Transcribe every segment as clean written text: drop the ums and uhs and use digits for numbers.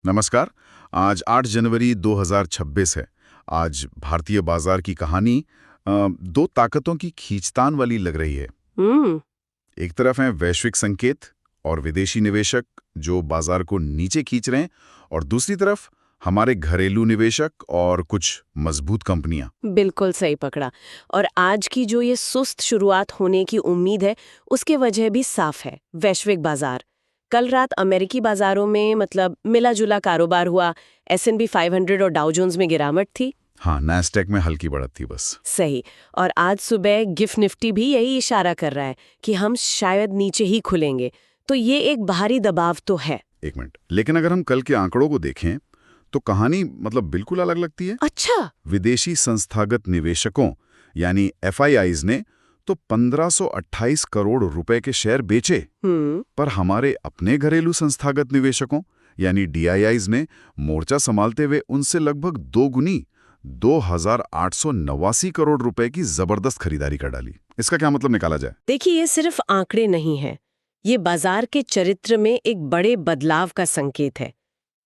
नमस्कार। आज 8 जनवरी 2026 है। आज भारतीय बाजार की कहानी दो ताकतों की खींचतान वाली लग रही है। हम्म। एक तरफ हैं वैश्विक संकेत और विदेशी निवेशक जो बाजार को नीचे खींच रहे हैं, और दूसरी तरफ हमारे घरेलू निवेशक और कुछ मजबूत कंपनियां। बिल्कुल सही पकड़ा। और आज की जो ये सुस्त शुरुआत होने की उम्मीद है, उसके वजह भी साफ है, वैश्विक बाजार। कल रात अमेरिकी बाजारों में मिला जुला कारोबार हुआ। S&P 500 और डाउ जोन्स में गिरावट थी। हाँ, नैस्डैक में हल्की बढ़त थी बस। सही। और आज सुबह गिफ्ट निफ्टी भी यही इशारा कर रहा है कि हम शायद नीचे ही खुलेंगे। तो ये एक बाहरी दबाव तो है। एक मिनट, लेकिन अगर हम कल के आंकड़ों को देखें तो कहानी बिल्कुल अलग लगती है। अच्छा। विदेशी संस्थागत निवेशकों यानी FIIs ने तो 1528 करोड़ रुपए के शेयर बेचे, पर हमारे अपने घरेलू संस्थागत निवेशकों यानी DIIs ने मोर्चा संभालते हुए उनसे लगभग दोगुनी 2889 करोड़ रुपए की जबरदस्त खरीदारी कर डाली। इसका क्या मतलब निकाला जाए? देखिए, ये सिर्फ आंकड़े नहीं है, ये बाजार के चरित्र में एक बड़े बदलाव का संकेत है।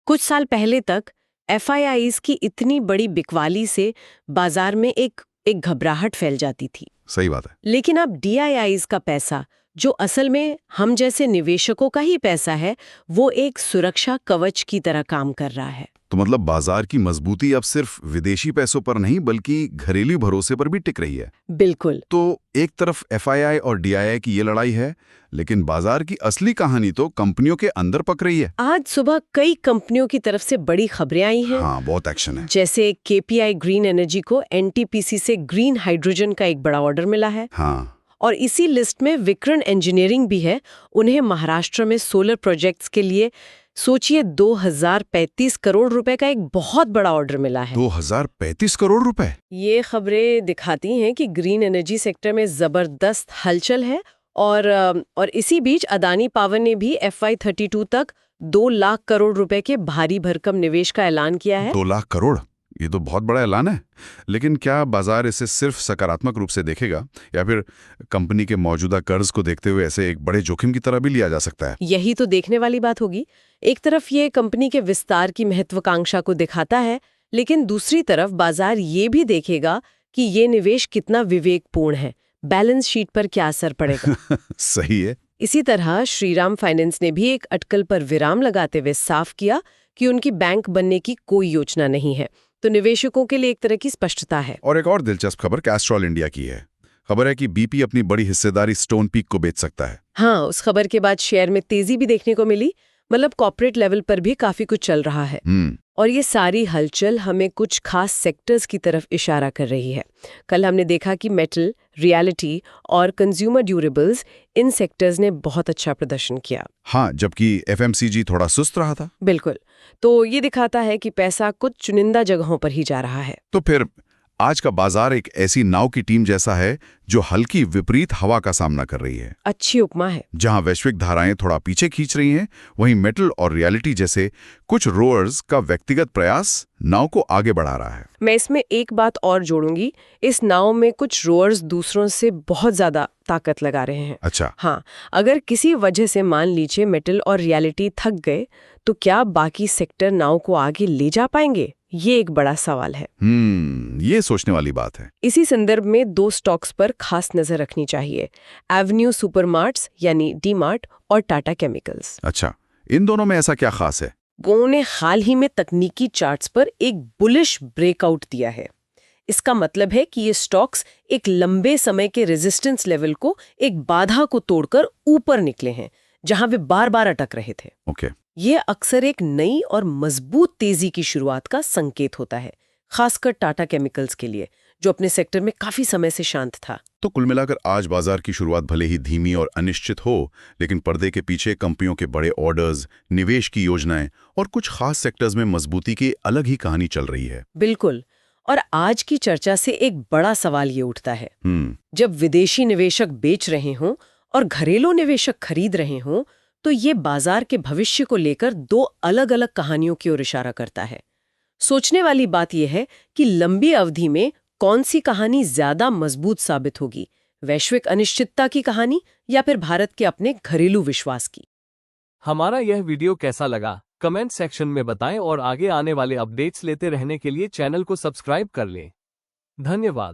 कुछ साल पहले तक FIIs की इतनी बड़ी बिकवाली से बाजार में एक घबराहट फैल जाती थी। सही बात है। लेकिन अब DIIs का पैसा, जो असल में हम जैसे निवेशकों का ही पैसा है, वो एक सुरक्षा कवच की तरह काम कर रहा है। तो बाजार की मजबूती अब सिर्फ विदेशी पैसों पर नहीं बल्कि घरेलू भरोसे पर भी टिक रही है। बिल्कुल। तो एक तरफ FII और DII की ये लड़ाई है, लेकिन बाजार की असली कहानी तो कंपनियों के अंदर पक रही है। आज सुबह कई कंपनियों की तरफ से बड़ी खबरें आई हैं। हाँ, बहुत एक्शन है। जैसे KPI ग्रीन एनर्जी को NTPC से ग्रीन हाइड्रोजन का एक बड़ा ऑर्डर मिला है। हाँ। और इसी लिस्ट में विक्रन इंजीनियरिंग भी है। उन्हें महाराष्ट्र में सोलर प्रोजेक्ट्स के लिए सोचिए 2035 करोड़ रुपए का एक बहुत बड़ा ऑर्डर मिला है। 2035 करोड़ रुपए? ये खबरें दिखाती हैं कि ग्रीन एनर्जी सेक्टर में जबरदस्त हलचल है। और इसी बीच अदानी पावर ने भी FY32 तक 2 लाख करोड़ रुपए के भारी भरकम निवेश का ऐलान किया है। 2 लाख करोड़? ये तो बहुत बड़ा ऐलान है। लेकिन क्या बाजार इसे सिर्फ सकारात्मक रूप से देखेगा, या फिर कंपनी के मौजूदा कर्ज को देखते हुए ऐसे एक बड़े जोखिम की तरह भी लिया जा सकता है? यही तो देखने वाली बात होगी। एक तरफ ये कंपनी के विस्तार की महत्वाकांक्षा को दिखाता है, लेकिन दूसरी तरफ बाजार ये भी देखेगा कि ये निवेश कितना विवेकपूर्ण है, बैलेंस शीट पर क्या असर पड़ेगा। सही है। इसी तरह श्रीराम फाइनेंस ने भी एक अटकल पर विराम लगाते हुए साफ किया कि उनकी बैंक बनने की कोई योजना नहीं है। तो निवेशकों के लिए एक तरह की स्पष्टता है। और एक और दिलचस्प खबर कैस्ट्रॉल इंडिया की है। खबर है कि BP अपनी बड़ी हिस्सेदारी स्टोन पीक को बेच सकता है। हाँ, उस खबर के बाद शेयर में तेजी भी देखने को मिली। कॉर्पोरेट लेवल पर भी काफी कुछ चल रहा है। और ये सारी हलचल हमें कुछ खास सेक्टर्स की तरफ इशारा कर रही है। कल हमने देखा कि मेटल, रियलिटी और कंज्यूमर ड्यूरेबल्स, इन सेक्टर्स ने बहुत अच्छा प्रदर्शन किया। हाँ, जबकि FMCG थोड़ा सुस्त रहा था। बिल्कुल। तो ये दिखाता है कि पैसा कुछ चुनिंदा जगहों पर ही जा रहा है। तो फिर आज का बाजार एक ऐसी नाव की टीम जैसा है जो हल्की विपरीत हवा का सामना कर रही है। अच्छी उपमा है। जहां वैश्विक धाराएं थोड़ा पीछे खींच रही हैं, वहीं मेटल और रियलिटी जैसे कुछ रोअर्स का व्यक्तिगत प्रयास नाव को आगे बढ़ा रहा है। मैं इसमें एक बात और जोड़ूंगी, इस नाव में कुछ रोअर्स दूसरों से बहुत ज्यादा ताकत लगा रहे हैं। अच्छा। हाँ, अगर किसी वजह से मान लीजिए मेटल और रियलिटी थक गए, तो क्या बाकी सेक्टर नाव को आगे ले जा पाएंगे? ये एक बड़ा सवाल है। ये सोचने वाली बात है। इसी संदर्भ में 2 स्टॉक्स पर खास नजर रखनी चाहिए, एवेन्यू सुपरमार्ट्स यानी डीमार्ट और टाटा केमिकल्स। अच्छा, इन दोनों में ऐसा क्या खास है? उन्होंने हाल ही में तकनीकी चार्ट्स पर एक बुलिश ब्रेकआउट दिया है। इसका मतलब है कि ये स्टॉक्स एक लंबे समय के रेजिस्टेंस लेवल को, एक बाधा को तोड़कर ऊपर निकले हैं, जहां वे बार बार अटक रहे थे। ओके। ये अक्सर एक नई और मजबूत तेजी की शुरुआत का संकेत होता है, खासकर टाटा केमिकल्स के लिए, जो अपने सेक्टर में काफी समय से शांत था। तो कुल मिलाकर आज बाजार की शुरुआत भले ही धीमी और अनिश्चित हो, लेकिन पर्दे के पीछे कंपनियों के बड़े ऑर्डर्स, निवेश की योजनाएं और कुछ खास सेक्टर्स में मजबूती की अलग ही कहानी चल रही है। बिल्कुल। और आज की चर्चा से एक बड़ा सवाल ये उठता है, जब विदेशी निवेशक बेच रहे हों और घरेलू निवेशक खरीद रहे हों, तो ये बाजार के भविष्य को लेकर 2 अलग-अलग कहानियों की ओर इशारा करता है। सोचने वाली बात यह है कि लंबी अवधि में कौन सी कहानी ज्यादा मजबूत साबित होगी, वैश्विक अनिश्चितता की कहानी या फिर भारत के अपने घरेलू विश्वास की। हमारा यह वीडियो कैसा लगा कमेंट सेक्शन में बताएं और आगे आने वाले अपडेट्स लेते रहने के लिए चैनल को सब्सक्राइब कर लें। धन्यवाद।